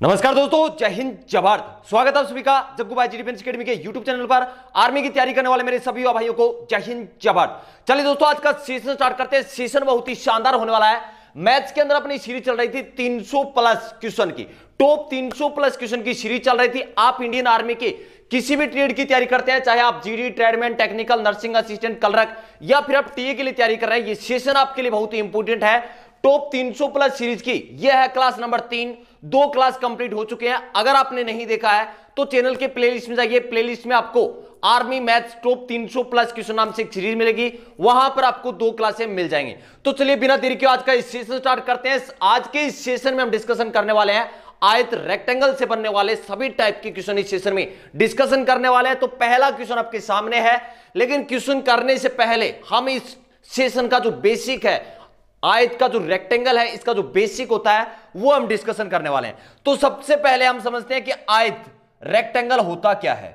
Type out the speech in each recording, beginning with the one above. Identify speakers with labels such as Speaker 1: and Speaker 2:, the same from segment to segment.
Speaker 1: नमस्कार दोस्तों, जय हिंद जय भारत। स्वागत है आप सभी का जग्गू भाई जी डिफेंस एकेडमी के यूट्यूब चैनल पर। आर्मी की तैयारी करने वाले मेरे सभी भाइयों को जय हिंद जय भारत। चलिए दोस्तों, आज का सेशन स्टार्ट करते हैं। सेशन बहुत ही शानदार होने वाला है। मैथ्स के अंदर अपनी सीरीज चल रही थी 300 प्लस क्वेश्चन की, टॉप 300 प्लस क्वेश्चन की सीरीज चल रही थी। आप इंडियन आर्मी के किसी भी ट्रेड की तैयारी करते हैं, चाहे आप GD, tradesman, technical, nursing assistant, clerk या फिर आप टीए के लिए तैयारी कर रहे हैं, ये सेशन आपके लिए बहुत ही इंपॉर्टेंट है। टॉप 300 प्लस सीरीज की यह है क्लास नंबर 3। 2 क्लास कंप्लीट हो चुके हैं। अगर आपने नहीं देखा है तो चैनल के प्लेलिस्ट में जाइए। प्लेलिस्ट में आपको army maths top 300 plus question नाम से एक सीरीज मिलेगी, वहां पर आपको 2 क्लासें मिल जाएंगी। तो चलिए बिना देरी के आज का इस सेशन स्टार्ट करते हैं। आज के इस सेशन में हम डिस्कशन करने वाले हैं आयत रेक्टेंगल से बनने वाले सभी टाइप के क्वेश्चन इस सेशन में डिस्कशन करने वाले हैं। तो पहला क्वेश्चन आपके सामने है, लेकिन क्वेश्चन करने से पहले हम इस सेशन का जो बेसिक है, आयत का जो रेक्टेंगल है, इसका जो बेसिक होता है वो हम डिस्कशन करने वाले हैं। तो सबसे पहले हम समझते हैं कि आयत रेक्टेंगल होता क्या है।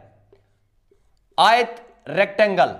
Speaker 1: आयत रेक्टेंगल,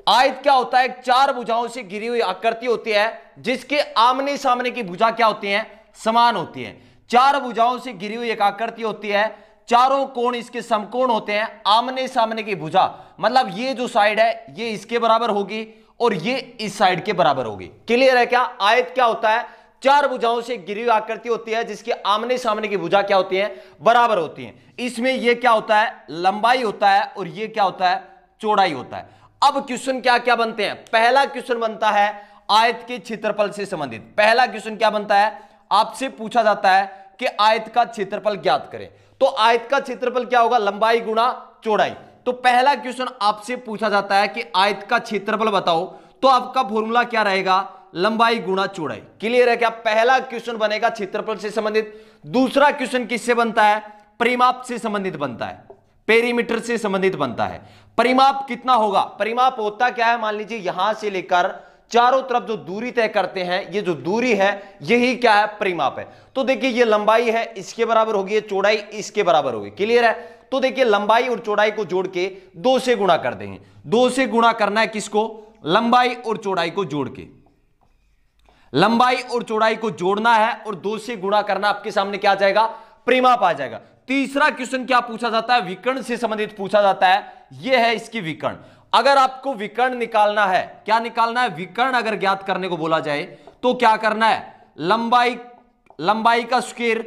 Speaker 1: आयत क्या होता है? 4 भुजाओं से घिरी हुई आकृति होती है जिसके आमने सामने की भुजा क्या होती है? समान होती है। 4 भुजाओं से घिरी हुई एक आकृति होती है, चारों कोण इसके समकोण होते हैं। आमने सामने की भुजा मतलब ये जो साइड है ये इसके बराबर होगी और ये इस साइड के बराबर होगी। क्लियर है क्या? आयत क्या होता है? 4 भुजाओं से घिरी हुई आकृति होती है जिसके आमने सामने की भुजा क्या होती है? बराबर होती है। इसमें ये क्या होता है? लंबाई होता है और ये क्या होता है? चौड़ाई होता है। अब क्वेश्चन क्या क्या बनते हैं? पहला क्वेश्चन बनता है आयत के क्षेत्रफल से संबंधित। पहला क्वेश्चन क्या बनता है? आपसे पूछा जाता है कि आयत का क्षेत्रफल ज्ञात करें। तो आयत का क्षेत्रफल क्या होगा? लंबाई गुणा चौड़ाई। तो पहला क्वेश्चन आपसे पूछा जाता है कि आयत का क्षेत्रफल बताओ, तो आपका फॉर्मूला क्या रहेगा? लंबाई गुणा चौड़ाई। क्लियर है क्या? पहला क्वेश्चन बनेगा क्षेत्रफल से संबंधित। दूसरा क्वेश्चन किससे बनता है? परिमाप से संबंधित बनता है, पेरीमीटर से संबंधित बनता है। परिमाप कितना होगा? परिमाप होता क्या है? मान लीजिए यहां से लेकर चारों तरफ जो दूरी तय करते हैं, ये जो दूरी है यही क्या है? परिमाप है। तो देखिए ये लंबाई है, इसके बराबर होगी, ये चौड़ाई इसके बराबर होगी। क्लियर है? तो देखिए लंबाई और चौड़ाई को जोड़ के 2 से गुणा कर देंगे। 2 से गुणा करना है किसको? लंबाई और चौड़ाई को जोड़ के। लंबाई और चौड़ाई को जोड़ना है और 2 से गुणा करना, आपके सामने क्या आ जाएगा? परिमाप आ जाएगा। तीसरा क्वेश्चन क्या पूछा जाता है? विकर्ण से संबंधित पूछा जाता है। यह है इसकी विकर्ण। अगर आपको विकर्ण निकालना है, क्या निकालना है? विकर्ण अगर ज्ञात करने को बोला जाए तो क्या करना है? लंबाई का स्क्वायर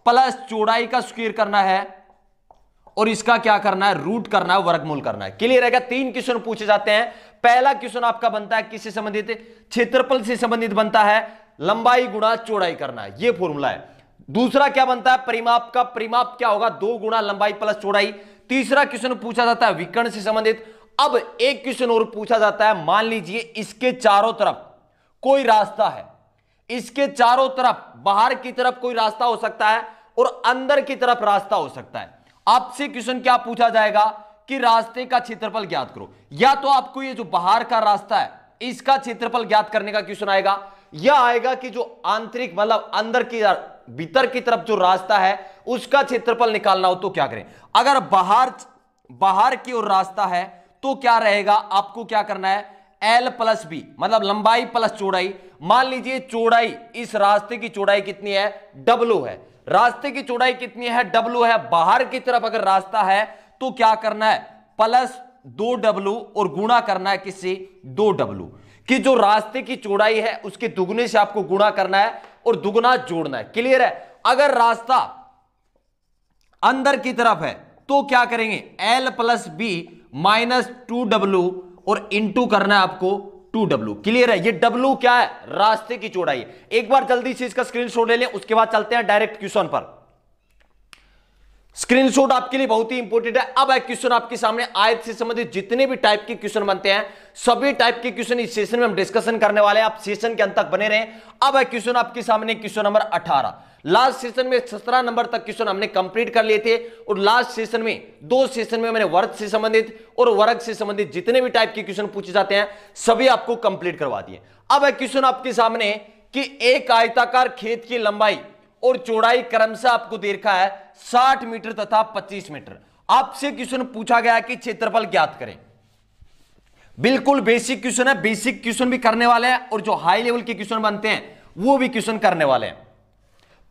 Speaker 1: प्लस चौड़ाई का स्क्वायर करना है और इसका क्या करना है? रूट करना है, वर्गमूल करना है। क्लियर है क्या? 3 क्वेश्चन पूछे जाते हैं। पहला क्वेश्चन आपका बनता है किससे संबंधित? क्षेत्रफल से संबंधित बनता है। लंबाई गुणा चौड़ाई करना है, यह फॉर्मूला है। दूसरा क्या बनता है? परिमाप का। परिमाप क्या होगा? 2 गुणा लंबाई प्लस चौड़ाई। तीसरा क्वेश्चन पूछा जाता है विकर्ण से संबंधित। अब एक क्वेश्चन और पूछा जाता है, मान लीजिए इसके चारों तरफ कोई रास्ता है, इसके चारों तरफ बाहर की तरफ कोई रास्ता हो सकता है और अंदर की तरफ रास्ता हो सकता है। आपसे क्वेश्चन क्या पूछा जाएगा कि रास्ते का क्षेत्रफल ज्ञात करो। या तो आपको ये जो बाहर का रास्ता है इसका क्षेत्रफल ज्ञात करने का क्वेश्चन आएगा, या आएगा कि जो आंतरिक मतलब अंदर की भीतर की तरफ जो रास्ता है उसका क्षेत्रफल निकालना हो तो क्या करें। अगर बाहर की ओर रास्ता है तो क्या रहेगा? आपको क्या करना है? L प्लस बी मतलब लंबाई प्लस चौड़ाई। मान लीजिए चौड़ाई, इस रास्ते की चौड़ाई कितनी है? W है। रास्ते की चौड़ाई कितनी है? W है। बाहर की तरफ अगर रास्ता है तो क्या करना है? प्लस 2W और गुणा करना है किससे? 2W कि जो रास्ते की चौड़ाई है उसके दुगने से आपको गुणा करना है और दुगना जोड़ना है। क्लियर है? अगर रास्ता अंदर की तरफ है तो क्या करेंगे? L plus B minus 2W और इंटू करना है आपको 2W। क्लियर है? ये W क्या है? रास्ते की चौड़ाई। एक बार जल्दी से इसका स्क्रीनशॉट ले लें, उसके बाद चलते हैं डायरेक्ट क्वेश्चन पर। स्क्रीनशॉट आपके लिए बहुत ही इंपॉर्टेंट है। अब एक क्वेश्चन आपके सामने, आयत से संबंधित जितने भी टाइप के क्वेश्चन बनते हैं सभी टाइप के क्वेश्चन इस सेशन में हम डिस्कशन करने वाले हैं। आप सेशन के अंत तक बने रहें। अब एक क्वेश्चन आपके सामने, क्वेश्चन नंबर 18। लास्ट सेशन में 17 नंबर तक क्वेश्चन हमने कंप्लीट कर लिए थे और लास्ट सेशन में 2 सेशन में मैंने वर्ग से संबंधित और वर्ग से संबंधित जितने भी टाइप के क्वेश्चन पूछे जाते हैं सभी आपको कंप्लीट करवा दिए। अब एक क्वेश्चन आपके सामने कि एक आयताकार खेत की लंबाई और चौड़ाई क्रमशः आपको दे रखा है 60 मीटर तथा 25 मीटर। आपसे क्वेश्चन पूछा गया कि क्षेत्रफल ज्ञात करें। बिल्कुल बेसिक क्वेश्चन है, बेसिक क्वेश्चन भी करने वाले हैं और जो हाई लेवल के क्वेश्चन बनते हैं वो भी क्वेश्चन करने वाले हैं।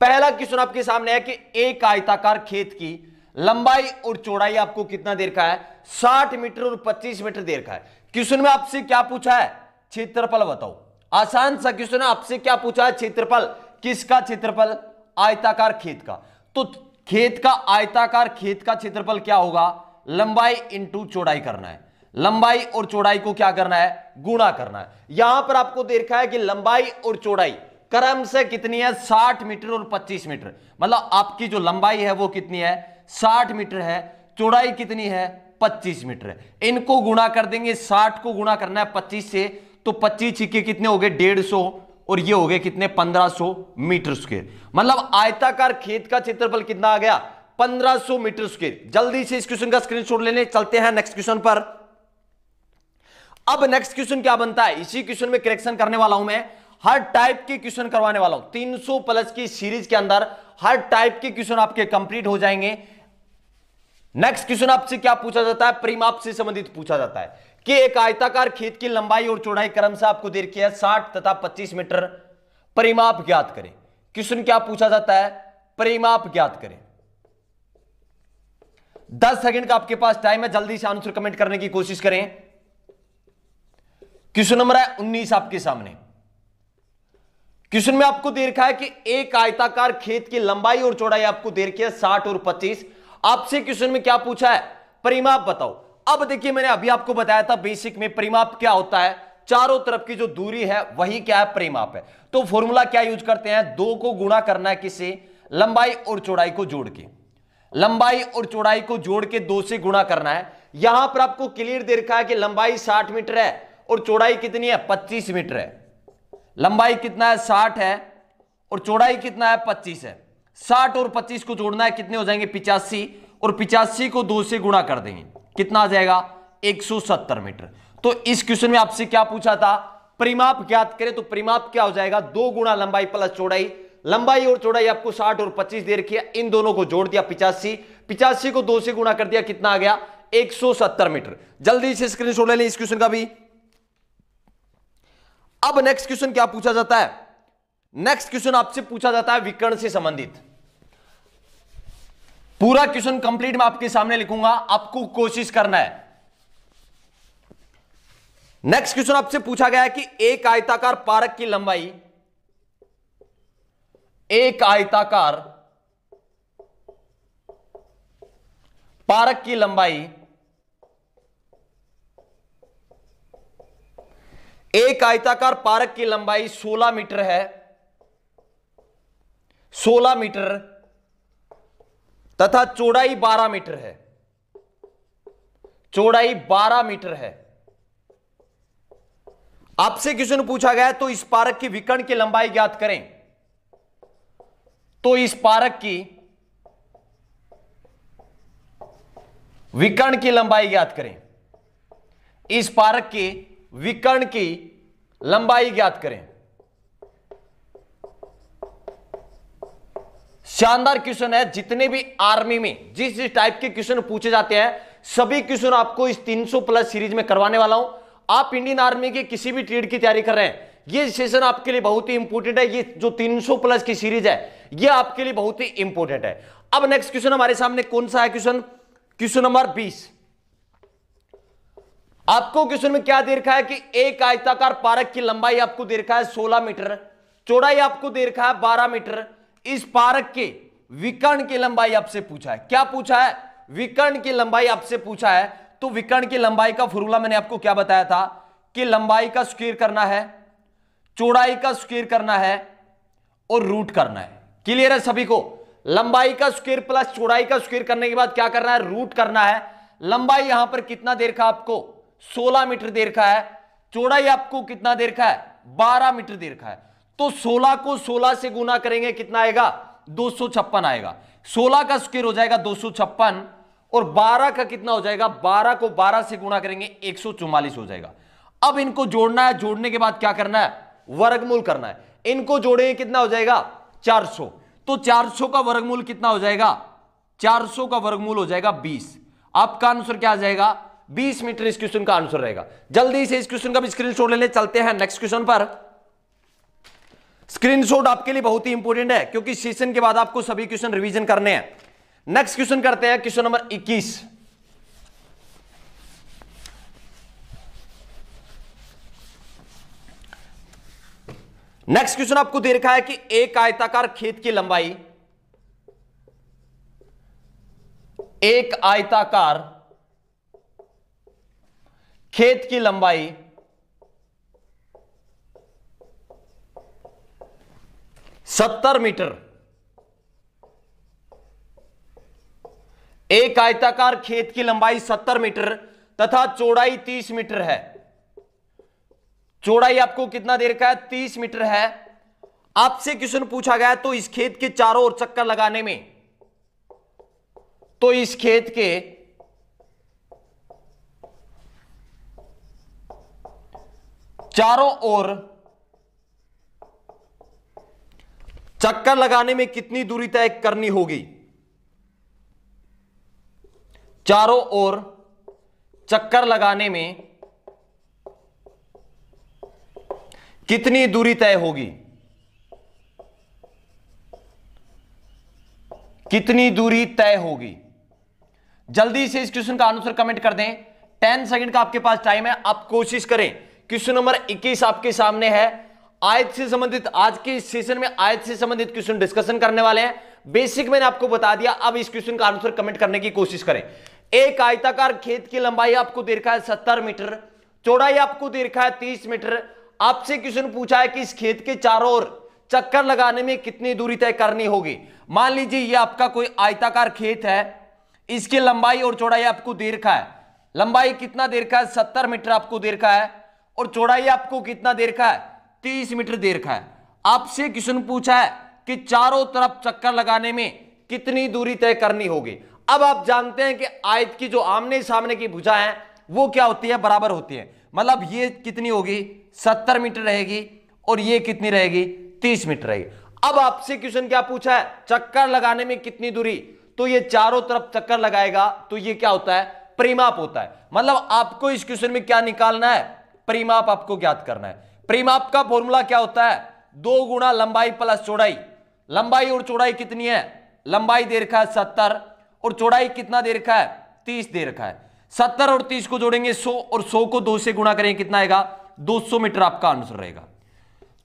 Speaker 1: पहला क्वेश्चन आपके सामने है कि एक आयताकार खेत की लंबाई और चौड़ाई आपको कितना देर का है, 60 मीटर और 25 मीटर देर का है। क्वेश्चन में आपसे क्या पूछा है, क्षेत्रफल बताओ। आसान सा क्वेश्चन है, आपसे क्या पूछा है, क्षेत्रफल। किसका क्षेत्रफल, आयताकार खेत का। तो खेत का, आयताकार खेत का क्षेत्रफल क्या होगा, लंबाई इंटू चौड़ाई करना है। लंबाई और चौड़ाई को क्या करना है, गुणा करना है। यहां पर आपको देखा है कि लंबाई और चौड़ाई क्रम से कितनी है, 60 मीटर और 25 मीटर। मतलब आपकी जो लंबाई है वो कितनी है, 60 मीटर है, चौड़ाई कितनी है, 25 मीटर है। इनको गुणा कर देंगे, 60 को गुणा करना है 25 से, तो 25 छिक्के कितने हो गए, 150, और ये हो गए कितने, 1500 मीटर स्क्वायर। मतलब आयताकार खेत का क्षेत्रफल कितना आ गया, 1500 मीटर स्क्वायर। जल्दी से इस क्वेश्चन का स्क्रीनशॉट लेने चलते हैं नेक्स्ट क्वेश्चन पर। अब नेक्स्ट क्वेश्चन क्या बनता है, इसी क्वेश्चन में करेक्शन करने वाला हूं मैं, हर टाइप के क्वेश्चन करवाने वाला हूं। 300 प्लस की सीरीज के अंदर हर टाइप के क्वेश्चन आपके कंप्लीट हो जाएंगे। नेक्स्ट क्वेश्चन आपसे क्या पूछा जाता है, परिमाप से संबंधित पूछा जाता है कि एक आयताकार खेत की लंबाई और चौड़ाई क्रम से आपको दे रखी है 60 तथा 25 मीटर, परिमाप ज्ञात करें। क्वेश्चन क्या पूछा जाता है, परिमाप ज्ञात करें। 10 सेकंड का आपके पास टाइम है, जल्दी से आंसर कमेंट करने की कोशिश करें। क्वेश्चन नंबर है 19 आपके सामने। क्वेश्चन में आपको दे रखा है कि एक आयताकार खेत की लंबाई और चौड़ाई आपको दे रखी है 60 और 25। आपसे क्वेश्चन में क्या पूछा है, परिमाप बताओ। अब देखिए, मैंने अभी आपको बताया था बेसिक में परिमाप क्या होता है, चारों तरफ की जो दूरी है वही क्या है, परिमाप है। तो फॉर्मूला क्या यूज करते हैं, 2 को गुणा करना है किससे, लंबाई और चौड़ाई को जोड़ के। लंबाई और चौड़ाई को जोड़ के 2 से गुणा करना है। यहां पर आपको क्लियर दे रखा है कि लंबाई 60 मीटर है और चौड़ाई कितनी है, 25 मीटर है। लंबाई कितना है, 60 है, और चौड़ाई कितना है, 25 है। 60 और 25 को जोड़ना है, कितने हो जाएंगे, 85, और 85 को 2 से गुणा कर देंगे, कितना आ जाएगा, 170 मीटर। तो इस क्वेश्चन में आपसे क्या पूछा था, परिमाप ज्ञात करें। तो परिमाप क्या हो जाएगा, 2 गुणा लंबाई प्लस चौड़ाई। लंबाई और चौड़ाई आपको 60 और 25 दे रखी है, इन दोनों को जोड़ दिया 85, 85 को 2 से गुणा कर दिया, कितना आ गया, 170 मीटर। जल्दी से स्क्रीनशॉट ले लें इस क्वेश्चन का भी। अब नेक्स्ट क्वेश्चन क्या पूछा जाता है, नेक्स्ट क्वेश्चन आपसे पूछा जाता है विकर्ण से संबंधित। पूरा क्वेश्चन कंप्लीट मैं आपके सामने लिखूंगा, आपको कोशिश करना है। नेक्स्ट क्वेश्चन आपसे पूछा गया है कि एक आयताकार पारक की लंबाई, एक आयताकार पारक की लंबाई, एक आयताकार पारक की लंबाई 16 मीटर है, 16 मीटर, तथा चौड़ाई 12 मीटर है, चौड़ाई 12 मीटर है। आपसे क्वेश्चन पूछा गया है तो इस पारक की विकर्ण की लंबाई ज्ञात करें। तो इस पारक की विकर्ण की लंबाई ज्ञात करें, इस पारक की विकर्ण की लंबाई ज्ञात करें। शानदार क्वेश्चन है। जितने भी आर्मी में जिस टाइप के क्वेश्चन पूछे जाते हैं सभी क्वेश्चन आपको इस 300 प्लस सीरीज में करवाने वाला हूं। आप इंडियन आर्मी के किसी भी ट्रेड की तैयारी कर रहे हैं, ये सेशन आपके लिए बहुत ही इंपॉर्टेंट है। ये जो 300 प्लस की सीरीज है ये आपके लिए बहुत ही इंपॉर्टेंट है। अब नेक्स्ट क्वेश्चन हमारे सामने कौन सा है, क्वेश्चन नंबर 20। आपको क्वेश्चन में क्या दे रखा है कि एक आयताकार पारक की लंबाई आपको दे रखा है 16 मीटर, चौड़ाई आपको दे रखा है 12 मीटर। इस पारक के विकर्ण की लंबाई आपसे पूछा है। क्या पूछा है, विकर्ण की लंबाई आपसे पूछा है। तो विकर्ण की लंबाई का फॉर्मूला मैंने आपको क्या बताया था कि लंबाई का स्क्वायर करना है, चौड़ाई का स्क्वायर करना है और रूट करना है। क्लियर है सभी को, लंबाई का स्क्वायर प्लस चौड़ाई का स्क्वायर करने के बाद क्या करना है, रूट करना है। लंबाई यहां पर कितना दे रखा है आपको, 16 मीटर दे रखा है, चौड़ाई आपको कितना दे रखा है, 12 मीटर दे रखा है। तो 16 को 16 से गुना करेंगे, कितना आएगा, 256 आएगा। 16 का स्क्वायर हो जाएगा 256 और 12 का कितना हो जाएगा, 12 को 12 से गुणा करेंगे 144 हो जाएगा। अब इनको जोड़ना है, जोड़ने के बाद क्या करना है, वर्गमूल करना है। इनको जोड़ेंगे कितना हो जाएगा, 400। तो 400 का वर्गमूल कितना हो जाएगा, 400 का वर्गमूल हो जाएगा 20। आपका आंसर क्या आ जाएगा, 20 मीटर इस क्वेश्चन का आंसर रहेगा। जल्दी से इस क्वेश्चन का भी स्क्रीनशॉट ले ले, चलते हैं नेक्स्ट क्वेश्चन पर। स्क्रीनशॉट आपके लिए बहुत ही इंपॉर्टेंट है क्योंकि सेशन के बाद आपको सभी क्वेश्चन रिवीजन करने हैं। नेक्स्ट क्वेश्चन करते हैं, क्वेश्चन नंबर 21। नेक्स्ट क्वेश्चन आपको दे रखा है कि एक आयताकार खेत की लंबाई, एक आयताकार खेत की लंबाई 70 मीटर, एक आयताकार खेत की लंबाई 70 मीटर तथा चौड़ाई 30 मीटर है। चौड़ाई आपको कितना दे रखा है? 30 मीटर है। आपसे क्वेश्चन पूछा गया तो इस खेत के चारों ओर चक्कर लगाने में, तो इस खेत के चारों ओर चक्कर लगाने में कितनी दूरी तय करनी होगी? चारों ओर चक्कर लगाने में कितनी दूरी तय होगी? कितनी दूरी तय होगी? जल्दी से इस क्वेश्चन का आंसर कमेंट कर दें। 10 सेकंड का आपके पास टाइम है, आप कोशिश करें। क्वेश्चन नंबर 21 आपके सामने है। आयत से संबंधित आज के इस सेशन में आयत से संबंधित क्वेश्चन डिस्कशन करने वाले हैं। बेसिक मैंने आपको बता दिया, अब इस क्वेश्चन का आंसर कमेंट करने की कोशिश करें। एक आयताकार खेत की लंबाई आपको दे रखा है 70 मीटर, चौड़ाई आपको दे रखा है 30 मीटर। आपसे क्वेश्चन पूछा है कि इस खेत के चारों ओर चक्कर लगाने में कितनी दूरी तय करनी होगी। मान लीजिए ये आपका कोई आयताकार खेत है, इसकी लंबाई और चौड़ाई आपको दे रखा है। लंबाई कितना दे रखा है? 70 मीटर आपको दे रखा है और चौड़ाई आपको कितना दे रखा है? 30 मीटर दे रखा है। आपसे क्वेश्चन पूछा है कि चारों तरफ चक्कर लगाने में कितनी दूरी तय करनी होगी। अब आप जानते हैं कि आयत की जो आमने सामने की भुजा है वो क्या होती है? बराबर होती है। मतलब ये कितनी होगी? 70 मीटर रहेगी और ये कितनी रहेगी? 30 मीटर रहेगी। अब आपसे क्वेश्चन क्या पूछा है? चक्कर लगाने में कितनी दूरी, तो ये चारों तरफ चक्कर लगाएगा तो ये क्या होता है? परिमाप होता है। मतलब आपको इस क्वेश्चन में क्या निकालना है? परिमाप आपको ज्ञात करना है। परिमाप का फॉर्मूला क्या होता है? 2 गुणा लंबाई प्लस चौड़ाई। लंबाई और चौड़ाई कितनी है? लंबाई दे रखा है 70 और चौड़ाई कितना दे रखा है? 30 दे रखा है। 70 और 30 को जोड़ेंगे 100 और 100 को 2 से गुणा करेंगे, कितना आएगा? 200 मीटर आपका आंसर रहेगा।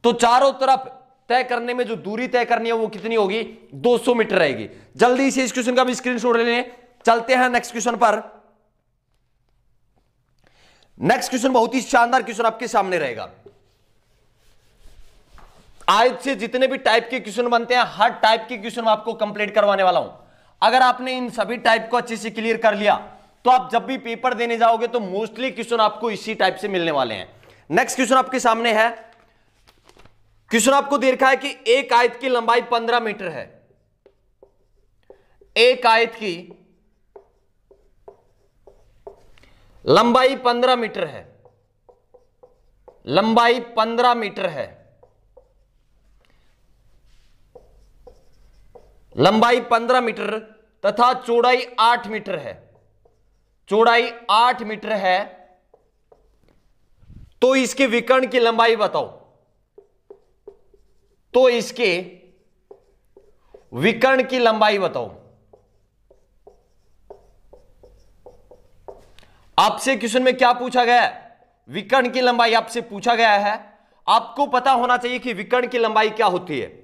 Speaker 1: तो चारों तरफ तय करने में जो दूरी तय करनी है वो कितनी होगी? 200 मीटर रहेगी। जल्दी से इस क्वेश्चन का भी स्क्रीनशॉट ले लें। चलते हैं नेक्स्ट क्वेश्चन पर। नेक्स्ट क्वेश्चन बहुत ही शानदार क्वेश्चन आपके सामने रहेगा। आयत से जितने भी टाइप के क्वेश्चन बनते हैं, हर टाइप के क्वेश्चन मैं आपको कंप्लीट करवाने वाला हूं। अगर आपने इन सभी टाइप को अच्छे से क्लियर कर लिया तो आप जब भी पेपर देने जाओगे तो मोस्टली क्वेश्चन आपको इसी टाइप से मिलने वाले हैं। नेक्स्ट क्वेश्चन आपके सामने है। क्वेश्चन आपको दे रखा है कि एक आयत की लंबाई 15 मीटर है। एक आयत की लंबाई 15 मीटर है। लंबाई 15 मीटर है। लंबाई 15 मीटर तथा चौड़ाई 8 मीटर है। चौड़ाई 8 मीटर है। तो इसके विकर्ण की लंबाई बताओ। तो इसके विकर्ण की लंबाई बताओ। आपसे क्वेश्चन में क्या पूछा गया है? विकर्ण की लंबाई आपसे पूछा गया है। आपको पता होना चाहिए कि विकर्ण की लंबाई क्या होती है।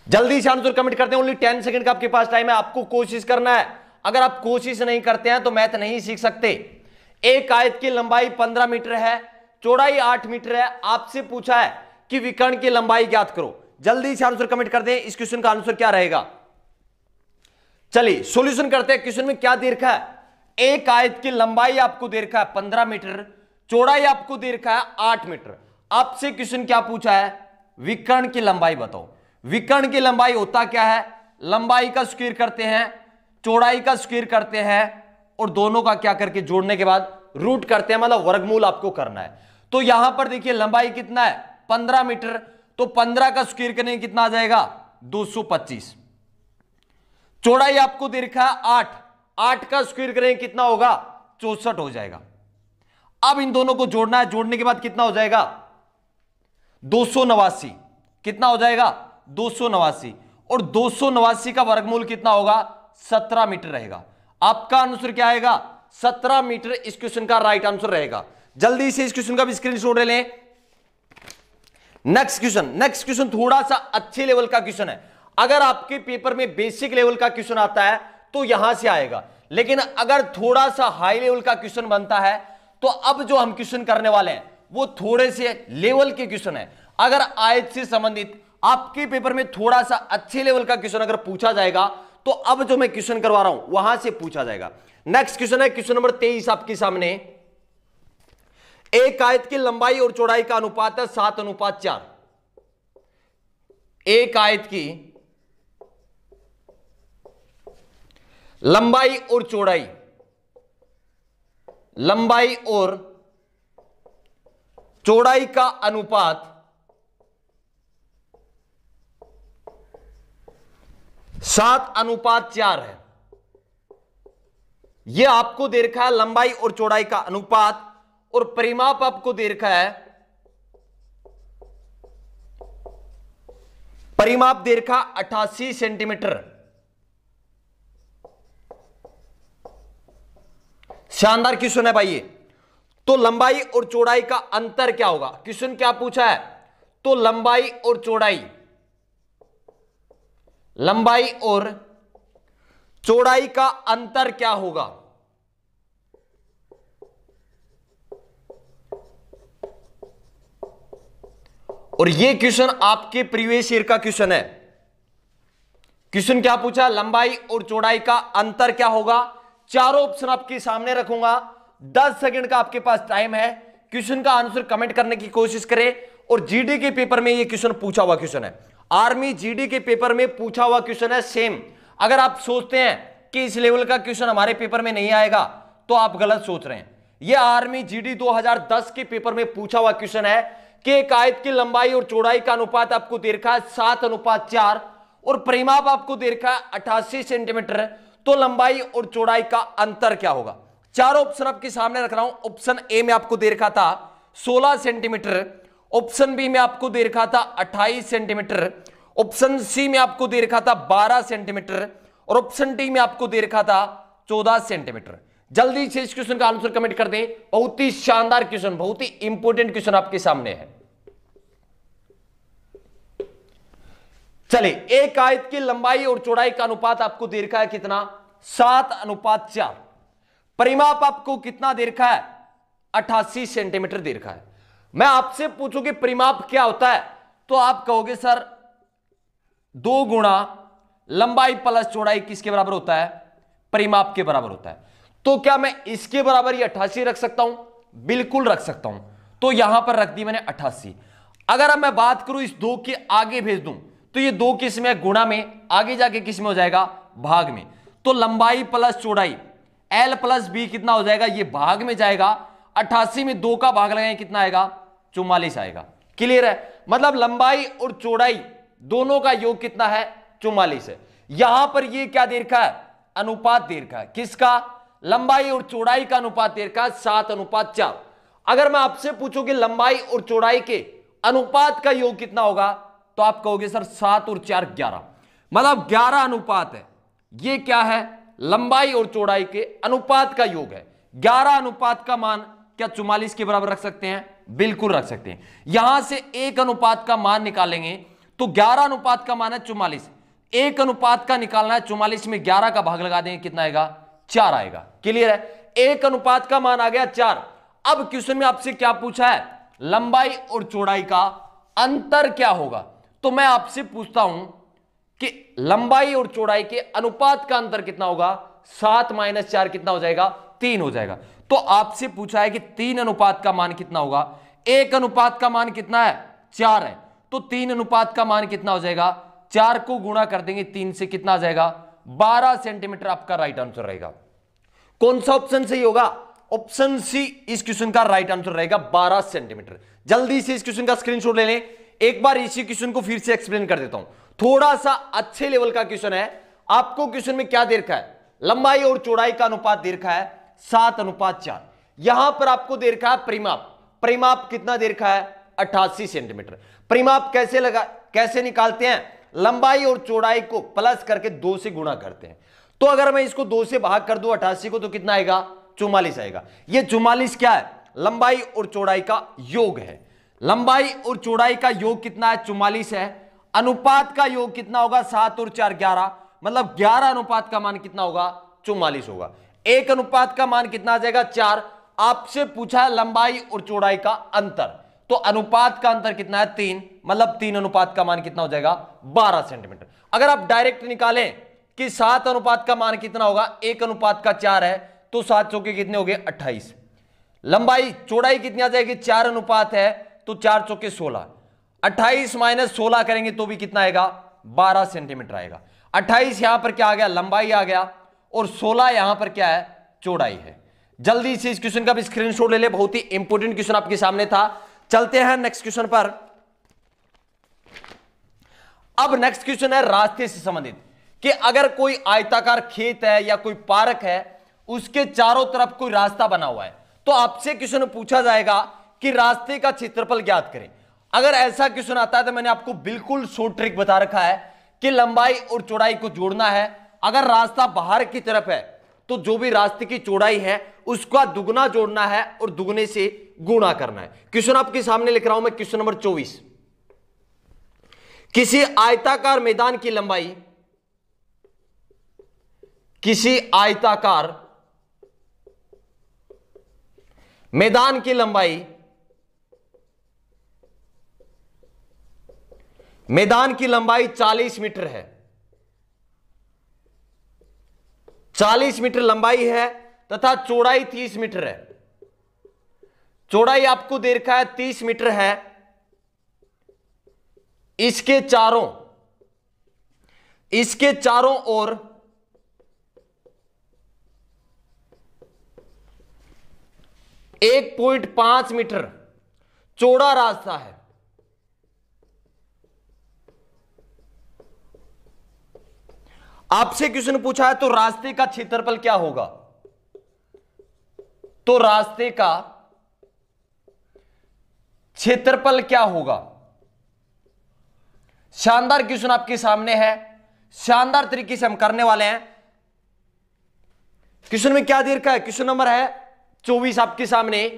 Speaker 1: जल्दी से आंसर कमेंट करते हैं। ओनली 10 सेकंड का आपके पास टाइम है, आपको कोशिश करना है। अगर आप कोशिश नहीं करते हैं तो मैथ नहीं सीख सकते। एक आयत की लंबाई 15 मीटर है, चौड़ाई 8 मीटर है। आपसे पूछा है कि विकर्ण की लंबाई ज्ञात करो। जल्दी से आंसर कमेंट कर दें। इस क्वेश्चन का आंसर क्या रहेगा? चलिए सॉल्यूशन करते हैं। क्वेश्चन में क्या दे रखा है? एक आयत की लंबाई आपको दे रखा है 15 मीटर, चौड़ाई आपको दे रखा है 8 मीटर। आपसे क्वेश्चन क्या पूछा है? विकर्ण की लंबाई बताओ। विकर्ण की लंबाई होता क्या है? लंबाई का स्क्वायर करते हैं, चौड़ाई का स्क्वायर करते हैं और दोनों का क्या करके जोड़ने के बाद रूट करते हैं, मतलब वर्गमूल आपको करना है। तो यहां पर देखिए लंबाई कितना है? 15 मीटर। तो 15 का स्क्वायर करने कितना आ जाएगा? 225। चौड़ाई आपको दे रखा है 8, 8 का स्क्वायर करें कितना होगा? 64 हो जाएगा। अब इन दोनों को जोड़ना है, जोड़ने के बाद कितना हो जाएगा? 289, कितना हो जाएगा 289, और 289 का वर्गमूल कितना होगा 17 मीटर रहेगा। आपका आंसर क्या आएगा 17 मीटर इस क्वेश्चन का राइट आंसर रहेगा। जल्दी से इस क्वेश्चन का भी स्क्रीनशॉट ले लें। नेक्स्ट क्वेश्चन थोड़ा सा अच्छे लेवल का क्वेश्चन है। अगर आपके पेपर में बेसिक लेवल का क्वेश्चन आता है तो यहां से आएगा, लेकिन अगर थोड़ा सा हाई लेवल का क्वेश्चन बनता है तो अब जो हम क्वेश्चन करने वाले हैं वो थोड़े से लेवल के क्वेश्चन है। अगर आयत से संबंधित आपके पेपर में थोड़ा सा अच्छे लेवल का क्वेश्चन अगर पूछा जाएगा तो अब जो मैं क्वेश्चन करवा रहा हूं वहां से पूछा जाएगा। नेक्स्ट क्वेश्चन है क्वेश्चन नंबर 23 आपके सामने। एक आयत की लंबाई और चौड़ाई का अनुपात है 7:4। एक आयत की लंबाई और चौड़ाई, लंबाई और चौड़ाई का अनुपात 7:4 है। यह आपको दे रखा है लंबाई और चौड़ाई का अनुपात, और परिमाप आपको दे रखा है, परिमाप दे रखा 88 सेंटीमीटर। शानदार क्वेश्चन है भाई ये। तो लंबाई और चौड़ाई का अंतर क्या होगा, क्वेश्चन क्या पूछा है, तो लंबाई और चौड़ाई, लंबाई और चौड़ाई का अंतर क्या होगा। और यह क्वेश्चन आपके प्रीवियस ईयर का क्वेश्चन है। क्वेश्चन क्या पूछा, लंबाई और चौड़ाई का अंतर क्या होगा। चारों ऑप्शन आपके सामने रखूंगा, 10 सेकंड का आपके पास टाइम है। क्वेश्चन का आंसर कमेंट करने की कोशिश करें। और जीडी के पेपर में यह क्वेश्चन पूछा हुआ क्वेश्चन है, आर्मी जीडी के पेपर में पूछा हुआ क्वेश्चन है सेम। अगर आप सोचते हैं कि इस लेवल का क्वेश्चन हमारे पेपर में नहीं आएगा तो आप गलत सोच रहे हैं। यह आर्मी जीडी 2010 के पेपर में पूछा हुआ क्वेश्चन है कि एक आयत की लंबाई और चौड़ाई का अनुपात आपको दे रखा है 7:4 और परिमाप आपको दे रखा है 88 सेंटीमीटर। तो लंबाई और चौड़ाई का अंतर क्या होगा। चारों ऑप्शन आपके सामने रख रहा हूं। ऑप्शन ए में आपको दे रखा था 16 सेंटीमीटर, ऑप्शन बी में आपको दे रखा था 28 सेंटीमीटर, ऑप्शन सी में आपको दे रखा था 12 सेंटीमीटर, और ऑप्शन डी में आपको दे रखा था 14 सेंटीमीटर। जल्दी से इस क्वेश्चन का आंसर कमेंट कर दें। बहुत ही शानदार क्वेश्चन, बहुत ही इंपॉर्टेंट क्वेश्चन आपके सामने है। चलिए, एक आयत की लंबाई और चौड़ाई का अनुपात आपको दे रखा है कितना 7:4। परिमाप आपको कितना दे रखा है 88 सेंटीमीटर दे रखा है। मैं आपसे पूछूं कि परिमाप क्या होता है तो आप कहोगे सर 2 गुणा लंबाई प्लस चौड़ाई किसके बराबर होता है, परिमाप के बराबर होता है। तो क्या मैं इसके बराबर ये 88 रख सकता हूं, बिल्कुल रख सकता हूं। तो यहां पर रख दी मैंने 88। अगर अब मैं बात करूं इस 2 के आगे भेज दूं तो ये 2 किस में गुणा में, आगे जाके किस में हो जाएगा भाग में। तो लंबाई प्लस चौड़ाई L प्लस B कितना हो जाएगा, ये भाग में जाएगा। 88 में 2 का भाग लगाएं कितना आएगा 44 आएगा। क्लियर है, मतलब लंबाई और चौड़ाई दोनों का योग कितना है 44 है। यहां पर ये क्या दे रखा है, अनुपात दे रखा है किसका, लंबाई और चौड़ाई का अनुपात दे रखा है 7:4। अगर मैं आपसे पूछूं कि लंबाई और चौड़ाई के अनुपात का योग कितना होगा तो आप कहोगे सर 7 और 4 11, मतलब 11 अनुपात है। ये क्या है, लंबाई और चौड़ाई के अनुपात का योग है। 11 अनुपात का मान क्या 44 के बराबर रख सकते हैं, बिल्कुल रख सकते हैं। यहां से 1 अनुपात का मान निकालेंगे तो 11 अनुपात का मान है 44, 1 अनुपात का निकालना है 44 में 11 का भाग लगा देंगे कितना आएगा 4 आएगा। क्लियर है, 1 अनुपात का मान आ गया 4। अब क्वेश्चन में आपसे क्या पूछा है, लंबाई और चौड़ाई का अंतर क्या होगा। तो मैं आपसे पूछता हूं कि लंबाई और चौड़ाई के अनुपात का अंतर कितना होगा, 7 - 4 कितना हो जाएगा 3 हो जाएगा। तो आपसे पूछा है कि 3 अनुपात का मान कितना होगा, 1 अनुपात का मान कितना है 4 है, तो 3 अनुपात का मान कितना हो जाएगा, 4 को गुणा कर देंगे 3 से कितना आ जाएगा 12 सेंटीमीटर आपका राइट आंसर रहेगा। कौन सा ऑप्शन सही होगा, ऑप्शन सी इस क्वेश्चन का राइट आंसर रहेगा 12 सेंटीमीटर। जल्दी से इस क्वेश्चन का स्क्रीनशॉट ले लें। एक बार इसी क्वेश्चन को फिर से एक्सप्लेन कर देता हूं, थोड़ा सा अच्छे लेवल का क्वेश्चन है। आपको क्वेश्चन में क्या दे रखा है, लंबाई और चौड़ाई का अनुपात दे रखा है 7:4। यहां पर आपको दे रखा है परिमाप, परिमाप कितना दे रखा है 88 सेंटीमीटर। परिमाप कैसे निकालते हैं? लंबाई और चौड़ाई को प्लस करके 2 से गुणा करते हैं। तो अगर मैं इसको 2 से भाग कर दूं 88 को, तो कितना आएगा? 44 आएगा। ये 44 क्या है? लंबाई और चौड़ाई का योग है। लंबाई और चौड़ाई का योग कितना है? 44 है। अनुपात का योग कितना होगा? 7 और 4 11, मतलब 11 अनुपात का मान कितना होगा? 44 होगा। 1 अनुपात का मान कितना आ जाएगा? 4। आपसे पूछा है लंबाई और चौड़ाई का अंतर, तो अनुपात का अंतर कितना है? 3, मतलब 3 अनुपात का मान कितना हो जाएगा? 12 सेंटीमीटर। अगर आप डायरेक्ट निकालें कि 7 अनुपात का मान कितना होगा? 1 अनुपात का 4 है, तो 7 चौके कितने हो गए? 28। लंबाई चौड़ाई कितनी आ जाएगी? 4 अनुपात है, तो 4 चौके 16। 28 माइनस 16 करेंगे तो भी कितना आएगा? 12 सेंटीमीटर आएगा। 28 यहां पर क्या आ गया? लंबाई आ गया, और 16 यहां पर क्या है? चौड़ाई है। जल्दी से इस क्वेश्चन का भी स्क्रीनशॉट ले ले, बहुत ही इंपॉर्टेंट क्वेश्चन आपके सामने था। चलते हैं नेक्स्ट क्वेश्चन पर। अब नेक्स्ट क्वेश्चन है रास्ते से संबंधित, कि अगर कोई आयताकार खेत है या कोई पार्क है, उसके चारों तरफ कोई रास्ता बना हुआ है, तो आपसे क्वेश्चन पूछा जाएगा कि रास्ते का क्षेत्रफल ज्ञात करें। अगर ऐसा क्वेश्चन आता है तो मैंने आपको बिल्कुल शॉर्ट ट्रिक बता रखा है कि लंबाई और चौड़ाई को जोड़ना है। अगर रास्ता बाहर की तरफ है तो जो भी रास्ते की चौड़ाई है उसका दुगना जोड़ना है और दुगने से गुणा करना है। क्वेश्चन आपके सामने लिख रहा हूं मैं, क्वेश्चन नंबर 24। किसी आयताकार मैदान की लंबाई, किसी आयताकार मैदान की लंबाई, मैदान की लंबाई 40 मीटर है। 40 मीटर लंबाई है तथा चौड़ाई 30 मीटर है। चौड़ाई आपको दे रखा है 30 मीटर है। इसके चारों ओर 1.5 मीटर चौड़ा रास्ता है। आपसे क्वेश्चन पूछा है तो रास्ते का क्षेत्रफल क्या होगा? तो रास्ते का क्षेत्रफल क्या होगा? शानदार क्वेश्चन आपके सामने है, शानदार तरीके से हम करने वाले हैं। क्वेश्चन में क्या दे रखा है? क्वेश्चन नंबर है 24 आपके सामने।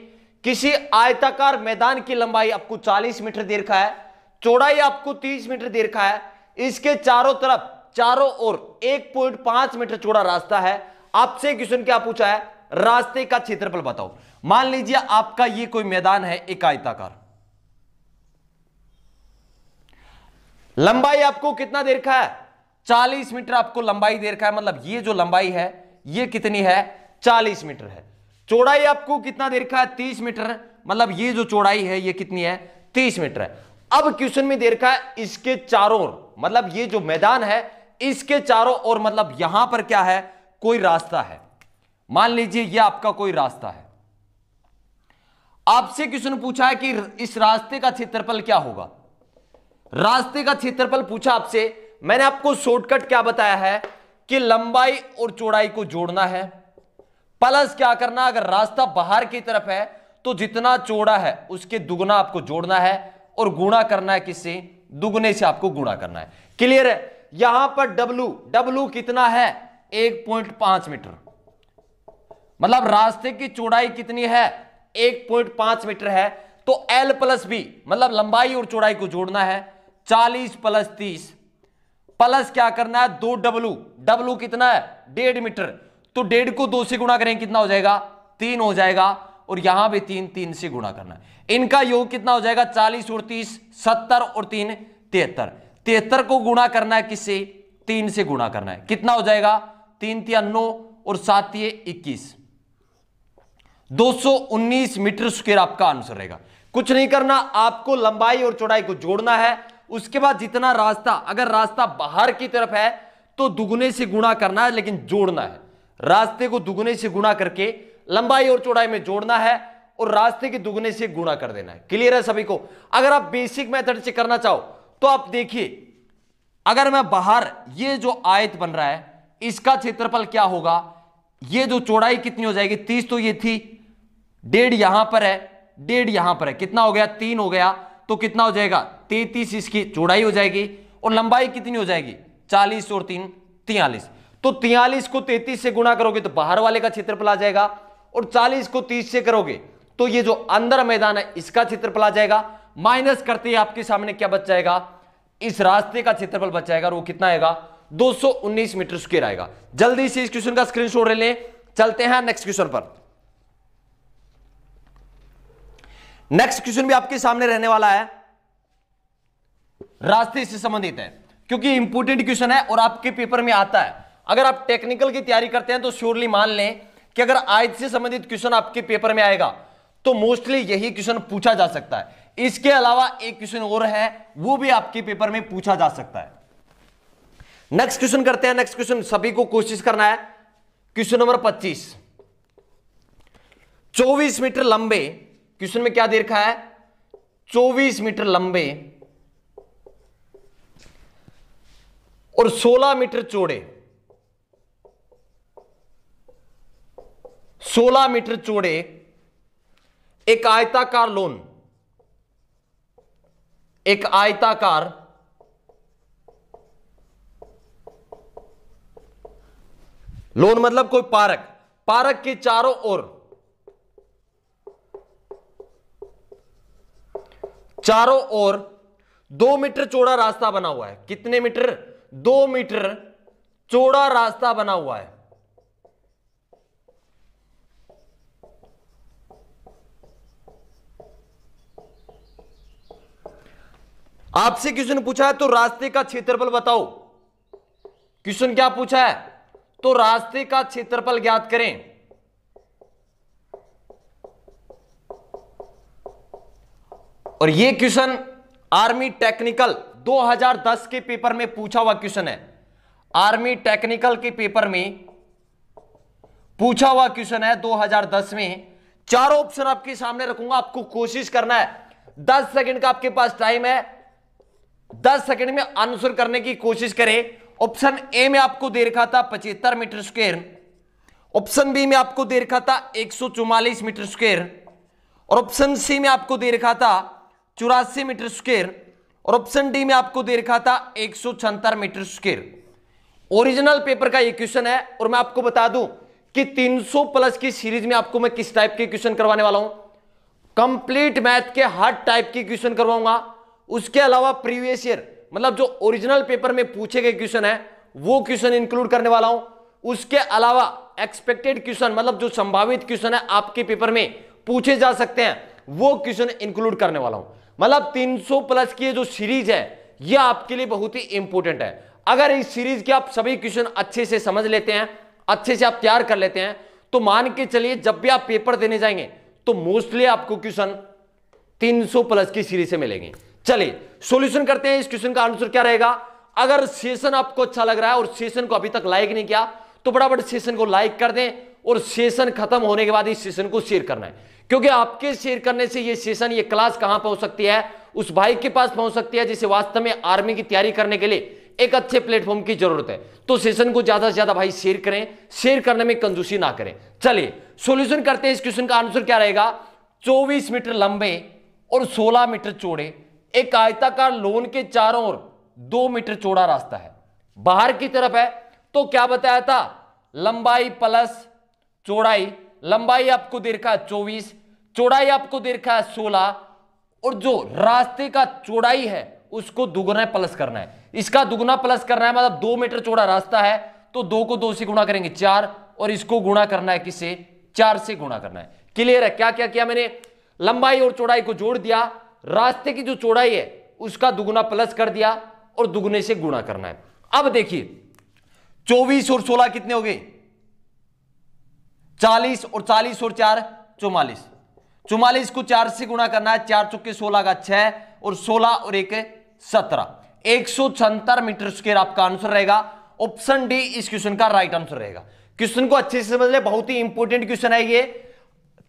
Speaker 1: किसी आयताकार मैदान की लंबाई आपको 40 मीटर दे रखा है, चौड़ाई आपको 30 मीटर दे रखा है। इसके चारों ओर 1.5 मीटर चौड़ा रास्ता है। आपसे क्वेश्चन क्या पूछा है? रास्ते का क्षेत्रफल बताओ। मान लीजिए आपका ये कोई मैदान है, एक आयताकार, लंबाई आपको कितना दे रखा है? 40 मीटर आपको लंबाई दे रखा है, मतलब ये जो लंबाई है ये कितनी है? 40 मीटर है। चौड़ाई आपको कितना दे रखा है? 30 मीटर, मतलब ये जो चौड़ाई है ये कितनी है? 30 मीटर है। अब क्वेश्चन में दे रखा है इसके चारों ओर, मतलब ये जो मैदान है इसके चारों ओर, मतलब यहां पर क्या है? कोई रास्ता है। मान लीजिए ये आपका कोई रास्ता है। आपसे क्वेश्चन पूछा है कि इस रास्ते का क्षेत्रफल क्या होगा? रास्ते का क्षेत्रफल पूछा आपसे। मैंने आपको शॉर्टकट क्या बताया है कि लंबाई और चौड़ाई को जोड़ना है, प्लस क्या करना, अगर रास्ता बाहर की तरफ है तो जितना चौड़ा है उसके दुगना आपको जोड़ना है और गुणा करना है किससे? दुगने से आपको गुणा करना है। क्लियर है? यहां पर W कितना है? 1.5 मीटर, मतलब रास्ते की चौड़ाई कितनी है? 1.5 मीटर है। तो L प्लस B, मतलब लंबाई और चौड़ाई को जोड़ना है। 40 प्लस 30 प्लस क्या करना है? 2W कितना है? 1.5 मीटर। तो 1.5 को 2 से गुणा करें कितना हो जाएगा? 3 हो जाएगा, और यहां भी 3 से गुणा करना है। इनका योग कितना हो जाएगा? 40 और 30 70 और 3 73। 73 को गुणा करना है किससे? 3 से गुणा करना है। कितना हो जाएगा? 3 तिया 9 और 7 तिये 21। 219 मीटर स्क्वायर आपका आंसर रहेगा। कुछ नहीं करना, आपको लंबाई और चौड़ाई को जोड़ना है। उसके बाद जितना रास्ता, अगर रास्ता बाहर की तरफ है तो दुगने से गुणा करना है, लेकिन जोड़ना है। रास्ते को दुगने से गुणा करके लंबाई और चौड़ाई में जोड़ना है और रास्ते के दुगने से गुणा कर देना है। क्लियर है सभी को? अगर आप बेसिक मेथड से करना चाहो तो आप देखिए, अगर मैं बाहर, ये जो आयत बन रहा है इसका क्षेत्रफल क्या होगा? ये जो चौड़ाई कितनी हो जाएगी? 30 तो ये थी, 1.5 यहां पर है, 1.5 यहां पर है, कितना हो गया? 3 हो गया। तो कितना हो जाएगा? 33 इसकी चौड़ाई हो जाएगी और लंबाई कितनी हो जाएगी 40 और 3 43। तो 43 को 33 से गुणा करोगे तो बाहर वाले का क्षेत्रफल आ जाएगा और 40 को 30 से करोगे तो ये जो अंदर मैदान है इसका क्षेत्रफल आ जाएगा। माइनस करते ही आपके सामने क्या बच जाएगा, इस रास्ते का क्षेत्रफल बच जाएगा और वो कितना आएगा 219 मीटर स्क्वायर आएगा। जल्दी से इस क्वेश्चन का स्क्रीनशॉट ले लें। चलते हैं नेक्स्ट क्वेश्चन पर। नेक्स्ट क्वेश्चन भी आपके सामने रहने वाला है, रास्ते से संबंधित है क्योंकि इंपोर्टेंट क्वेश्चन है और आपके पेपर में आता है। अगर आप टेक्निकल की तैयारी करते हैं तो श्योरली मान लें कि अगर आज से संबंधित क्वेश्चन आपके पेपर में आएगा तो मोस्टली यही क्वेश्चन पूछा जा सकता है। इसके अलावा एक क्वेश्चन और है वो भी आपके पेपर में पूछा जा सकता है। नेक्स्ट क्वेश्चन करते हैं। नेक्स्ट क्वेश्चन सभी को कोशिश करना है। क्वेश्चन नंबर 25, 24 मीटर लंबे, क्वेश्चन में क्या दे रखा है 24 मीटर लंबे और 16 मीटर चौड़े, 16 मीटर चौड़े एक आयताकार लोन, एक आयताकार लोन मतलब कोई पार्क, पार्क के चारों ओर 2 मीटर चौड़ा रास्ता बना हुआ है। कितने मीटर, 2 मीटर चौड़ा रास्ता बना हुआ है। आपसे क्वेश्चन पूछा है तो रास्ते का क्षेत्रफल बताओ। क्वेश्चन क्या पूछा है, तो रास्ते का क्षेत्रफल ज्ञात करें। और यह क्वेश्चन आर्मी टेक्निकल 2010 के पेपर में पूछा हुआ क्वेश्चन है। आर्मी टेक्निकल के पेपर में पूछा हुआ क्वेश्चन है 2010 में। चारों ऑप्शन आपके सामने रखूंगा, आपको कोशिश करना है 10 सेकंड का आपके पास टाइम है, 10 सेकंड में आंसर करने की कोशिश करें। ऑप्शन ए में आपको दे रखा था 75 मीटर स्क्वायर, ऑप्शन बी में आपको दे रखा था 144 मीटर स्क्वायर और ऑप्शन सी में आपको दे रखा था 84 मीटर स्क्वायर और ऑप्शन डी में आपको दे रखा था 176 मीटर स्क्वायर। ओरिजिनल पेपर का ये क्वेश्चन है और मैं आपको बता दूं कि 300 प्लस की सीरीज में आपको मैं किस टाइप के क्वेश्चन करवाने वाला हूं, कंप्लीट मैथ के हर टाइप के क्वेश्चन करवाऊंगा। उसके अलावा प्रीवियस ईयर मतलब जो ओरिजिनल पेपर में पूछे गए क्वेश्चन है वो क्वेश्चन इंक्लूड करने वाला हूं। उसके अलावा एक्सपेक्टेड क्वेश्चन मतलब जो संभावित क्वेश्चन है आपके पेपर में पूछे जा सकते हैं वो क्वेश्चन इंक्लूड करने वाला हूं। मतलब 300 प्लस की जो सीरीज है यह आपके लिए बहुत ही इंपॉर्टेंट है। अगर इस सीरीज के आप सभी क्वेश्चन अच्छे से समझ लेते हैं, अच्छे से आप तैयार कर लेते हैं, तो मान के चलिए जब भी आप पेपर देने जाएंगे तो मोस्टली आपको क्वेश्चन 300 प्लस की सीरीज से मिलेंगे। चलिए सॉल्यूशन करते हैं। इस क्वेश्चन का आंसर क्या रहेगा। अगर सेशन आपको अच्छा लग रहा है और सेशन को अभी तक लाइक नहीं किया तो फटाफट सेशन को लाइक कर दें और सेशन खत्म होने के बाद इस सेशन को शेयर करना है, क्योंकि आपके शेयर करने से ये सेशन, ये क्लास कहां पहुंच सकती है, उस भाई के पास पहुंच सकती है जिसे वास्तव में आर्मी की तैयारी करने के लिए एक अच्छे प्लेटफॉर्म की जरूरत है। तो सेशन को ज्यादा से ज्यादा भाई शेयर करें, शेयर करने में कंजूसी ना करें। चलिए सॉल्यूशन करते हैं। इस क्वेश्चन का आंसर क्या रहेगा, 24 मीटर लंबे और 16 मीटर चौड़े एक आयताकार लोन के चारों ओर 2 मीटर चौड़ा रास्ता है। बाहर की तरफ है तो क्या बताया था, लंबाई प्लस चौड़ाई। लंबाई आपको दे रखा है 24, चौड़ाई आपको दे रखा है 16 और जो रास्ते का चौड़ाई है उसको दुगुना प्लस करना है। इसका दुगुना प्लस करना है मतलब 2 मीटर चौड़ा रास्ता है तो 2 को 2 से गुणा करेंगे 4 और इसको गुणा करना है किससे, 4 से गुणा करना है। क्लियर है। क्या क्या किया मैंने, लंबाई और चौड़ाई को जोड़ दिया, रास्ते की जो चौड़ाई है उसका दुगुना प्लस कर दिया और दुगुने से गुणा करना है। अब देखिए 24 और 16 कितने हो गए, 40 और 40 और 4 44। 44 को 4 से गुणा करना है, 4 चौके 16 का 6 और 16 और 1 17, 176 मीटर स्क्वायर आपका आंसर रहेगा। ऑप्शन डी इस क्वेश्चन का राइट आंसर रहेगा। क्वेश्चन को अच्छे से समझ ले, बहुत ही इंपॉर्टेंट क्वेश्चन है ये।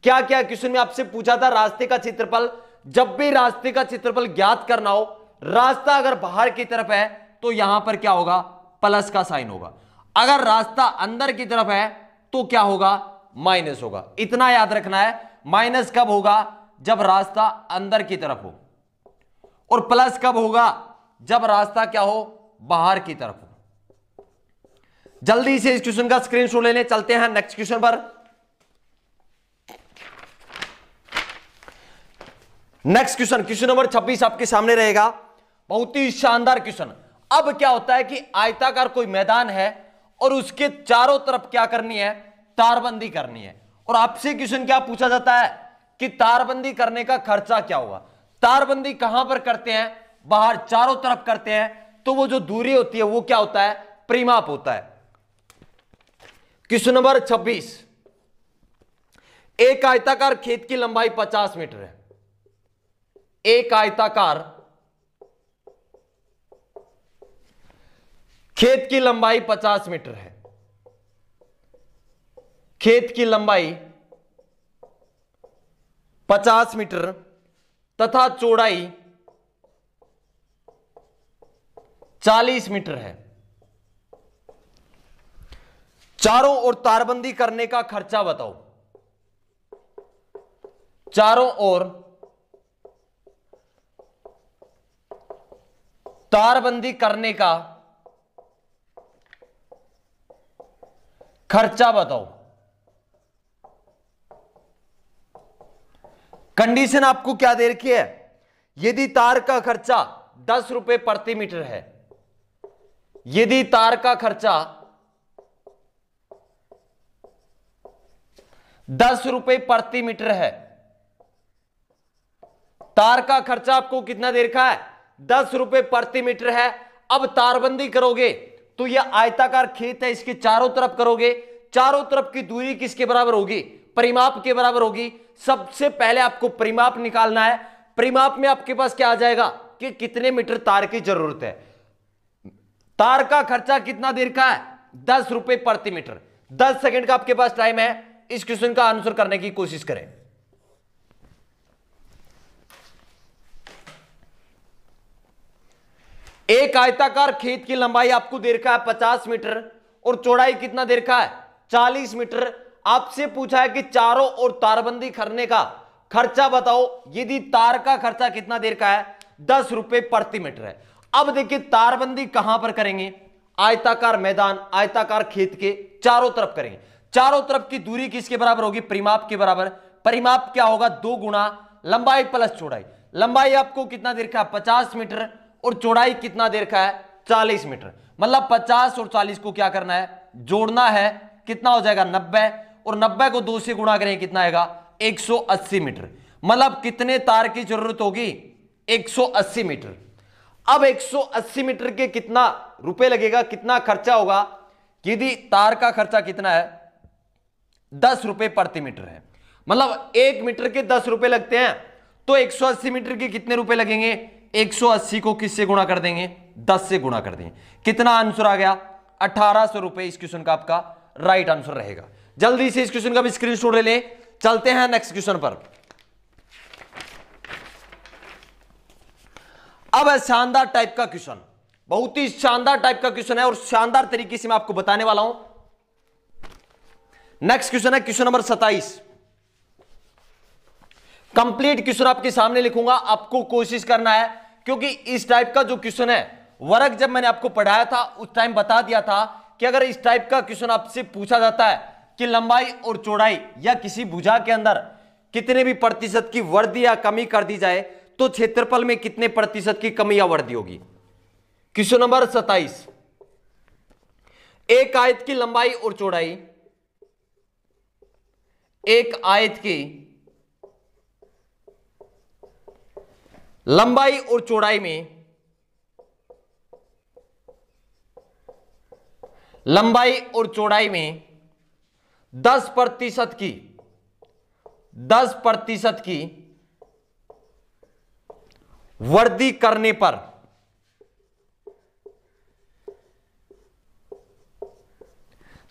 Speaker 1: क्या क्या क्वेश्चन में आपसे पूछा था, रास्ते का क्षेत्रफल। जब भी रास्ते का क्षेत्रफल ज्ञात करना हो, रास्ता अगर बाहर की तरफ है तो यहां पर क्या होगा, प्लस का साइन होगा। अगर रास्ता अंदर की तरफ है तो क्या होगा, माइनस होगा। इतना याद रखना है। माइनस कब होगा, जब रास्ता अंदर की तरफ हो और प्लस कब होगा, जब रास्ता क्या हो, बाहर की तरफ हो। जल्दी से इस क्वेश्चन का स्क्रीनशॉट लेने चलते हैं नेक्स्ट क्वेश्चन पर। नेक्स्ट क्वेश्चन, क्वेश्चन नंबर 26 आपके सामने रहेगा। बहुत ही शानदार क्वेश्चन। अब क्या होता है कि आयताकार कोई मैदान है और उसके चारों तरफ क्या करनी है, तारबंदी करनी है। और आपसे क्वेश्चन क्या पूछा जाता है कि तारबंदी करने का खर्चा क्या होगा। तारबंदी कहां पर करते हैं, बाहर चारों तरफ करते हैं, तो वो जो दूरी होती है वो क्या होता है, परिमाप होता है। क्वेश्चन नंबर 26, एक आयताकार खेत की लंबाई 50 मीटर है। एक आयताकार खेत की लंबाई 50 मीटर है। खेत की लंबाई 50 मीटर तथा चौड़ाई 40 मीटर है। चारों ओर तारबंदी करने का खर्चा बताओ। चारों ओर तारबंदी करने का खर्चा बताओ। कंडीशन आपको क्या दे रखी है, यदि तार का खर्चा 10 रुपए प्रति मीटर है, यदि तार का खर्चा 10 रुपए प्रति मीटर है, तार का खर्चा आपको कितना दे रखा है, 10 रुपए प्रति मीटर है। अब तारबंदी करोगे तो यह आयताकार खेत है, इसके चारों तरफ करोगे, चारों तरफ की दूरी किसके बराबर होगी, परिमाप के बराबर होगी। सबसे पहले आपको परिमाप निकालना है। परिमाप में आपके पास क्या आ जाएगा कि कितने मीटर तार की जरूरत है। तार का खर्चा कितना देर का है, 10 रुपए प्रति मीटर। 10 सेकंड का आपके पास टाइम है, इस क्वेश्चन का आंसर करने की कोशिश करें। एक आयताकार खेत की लंबाई आपको दे रखा है 50 मीटर और चौड़ाई कितना दे रखा है, 40 मीटर। आपसे पूछा है कि चारों ओर तारबंदी करने का खर्चा बताओ। यदि तार का खर्चा कितना दे रखा है, 10 रुपए प्रति मीटर है। अब देखिए तारबंदी कहां पर करेंगे, आयताकार मैदान, आयताकार खेत के चारों तरफ करेंगे। चारों तरफ की दूरी किसके बराबर होगी, परिमाप के बराबर। परिमाप क्या होगा, 2 गुना लंबाई प्लस चौड़ाई। लंबाई आपको कितना दे रखा है, 50 मीटर और चौड़ाई कितना दे रखा है, 40 मीटर। मतलब 50 और 40 को क्या करना है, जोड़ना है। कितना हो जाएगा, 90। और 90 को 2 से गुणा करें, कितना आएगा, 180 मीटर। मतलब कितने तार की जरूरत होगी, 180 मीटर। अब 180 मीटर के कितना रुपए लगेगा, कितना खर्चा होगा। यदि तार का खर्चा कितना है, 10 रुपए प्रति मीटर है, मतलब 1 मीटर के 10 रुपए लगते हैं, तो 180 मीटर के कितने रुपए लगेंगे, 180 को किससे गुणा कर देंगे, 10 से गुणा कर देंगे। कितना आंसर आ गया, 1800 रुपए इस क्वेश्चन का आपका राइट आंसर रहेगा। जल्दी से इस क्वेश्चन का भी स्क्रीनशॉट ले लें। चलते हैं नेक्स्ट क्वेश्चन पर। अब है शानदार टाइप का क्वेश्चन, बहुत ही शानदार टाइप का क्वेश्चन है और शानदार तरीके से मैं आपको बताने वाला हूं। नेक्स्ट क्वेश्चन है क्वेश्चन नंबर 27। कंप्लीट क्वेश्चन आपके सामने लिखूंगा, आपको कोशिश करना है, क्योंकि इस टाइप का जो क्वेश्चन है, वर्ग जब मैंने आपको पढ़ाया था उस टाइम बता दिया था कि अगर इस टाइप का क्वेश्चन आपसे पूछा जाता है कि लंबाई और चौड़ाई या किसी भुजा के अंदर कितने भी प्रतिशत की वृद्धि या कमी कर दी जाए तो क्षेत्रफल में कितने प्रतिशत की कमी या वृद्धि होगी। क्वेश्चन नंबर 27, एक आयत की लंबाई और चौड़ाई, एक आयत की लंबाई और चौड़ाई में, लंबाई और चौड़ाई में 10% की वृद्धि करने पर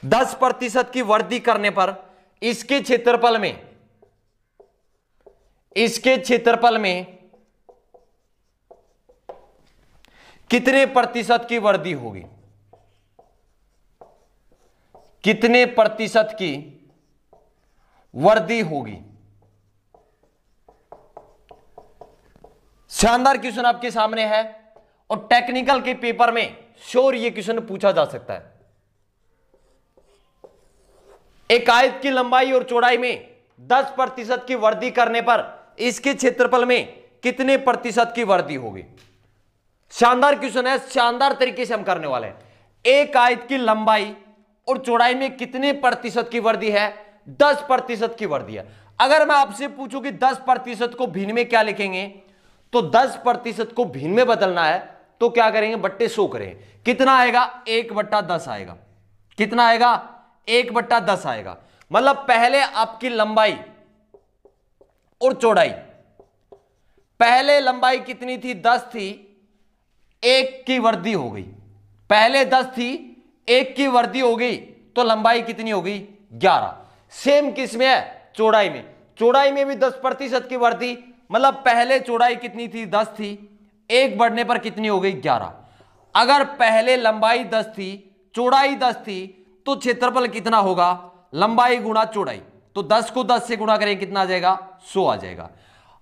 Speaker 1: 10% की वृद्धि करने पर इसके क्षेत्रफल में कितने प्रतिशत की वृद्धि होगी, कितने प्रतिशत की वृद्धि होगी। शानदार क्वेश्चन आपके सामने है और टेक्निकल के पेपर में श्योर ये क्वेश्चन पूछा जा सकता है। एक आयत की लंबाई और चौड़ाई में 10% की वृद्धि करने पर इसके क्षेत्रफल में कितने प्रतिशत की वृद्धि होगी? शानदार क्वेश्चन है, शानदार तरीके से हम करने वाले हैं। एक आयत की लंबाई और चौड़ाई में कितने प्रतिशत की वृद्धि है? 10% की वृद्धि है। अगर मैं आपसे पूछूं कि 10% को भिन्न में क्या लिखेंगे, तो 10% को भिन्न में बदलना है तो क्या करेंगे? बट्टे 100 करेंगे। कितना आएगा? 1/10 आएगा। कितना आएगा? 1/10 आएगा। मतलब पहले आपकी लंबाई और चौड़ाई, पहले लंबाई कितनी थी? 10 थी, 1 की वृद्धि हो गई। पहले 10 थी, 1 की वृद्धि हो गई तो लंबाई कितनी हो गई? 11। सेम किस में है? चौड़ाई में। चौड़ाई में भी 10% की वृद्धि, मतलब पहले चौड़ाई कितनी थी? 10 थी, 1 बढ़ने पर कितनी हो गई? 11। अगर पहले लंबाई 10 थी, चौड़ाई 10 थी, तो क्षेत्रफल कितना होगा? लंबाई गुणा चौड़ाई। तो 10 को 10 से गुणा करें, कितना आ जाएगा? 100 आ जाएगा।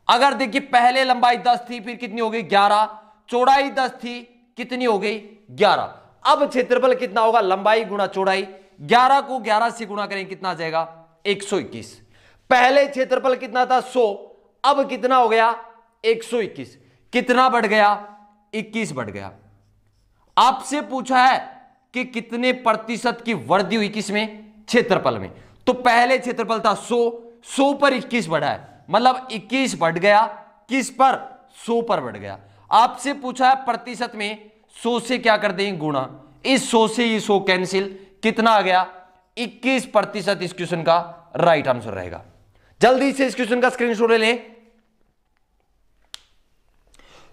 Speaker 1: अगर देखिए पहले लंबाई 10 थी, फिर कितनी हो गई? 11। चौड़ाई 10 थी, कितनी हो गई? 11। अब क्षेत्रफल कितना होगा? लंबाई गुणा चौड़ाई। 11 को 11 से गुणा करें, कितना आ जाएगा? 121। पहले क्षेत्रफल कितना था? 100। अब कितना हो गया? 121। कितना बढ़ गया? 21 बढ़ गया। आपसे पूछा है कि कितने प्रतिशत की वृद्धि हुई किसमें? क्षेत्रफल में। तो पहले क्षेत्रफल था 100, 100 पर 21 बढ़ा है, मतलब 21 बढ़ गया। किस पर? 100 पर बढ़ गया। आपसे पूछा है प्रतिशत में, 100 से क्या कर देंगे? गुणा। इस 100 से ये 100 कैंसिल, कितना आ गया? 21% इस क्वेश्चन का राइट आंसर रहेगा। जल्दी से इस क्वेश्चन का स्क्रीनशॉट ले लें।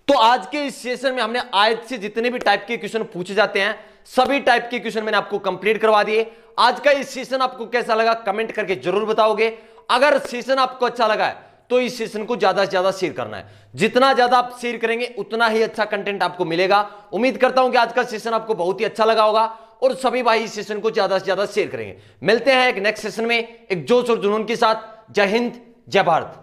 Speaker 1: तो आज के इस सेशन में हमने आयत से जितने भी टाइप के क्वेश्चन पूछे जाते हैं, सभी टाइप के क्वेश्चन मैंने आपको कंप्लीट करवा दिए। आज का इस सेशन आपको कैसा लगा कमेंट करके जरूर बताओगे। अगर सेशन आपको अच्छा लगा है तो इस सेशन को ज्यादा से ज्यादा शेयर करना है। जितना ज्यादा आप शेयर करेंगे उतना ही अच्छा कंटेंट आपको मिलेगा। उम्मीद करता हूं कि आज का सेशन आपको बहुत ही अच्छा लगा होगा और सभी भाई इस सेशन को ज्यादा से ज्यादा शेयर करेंगे। मिलते हैं एक नेक्स्ट सेशन में एक जोश और जुनून के साथ। जय हिंद, जय भारत।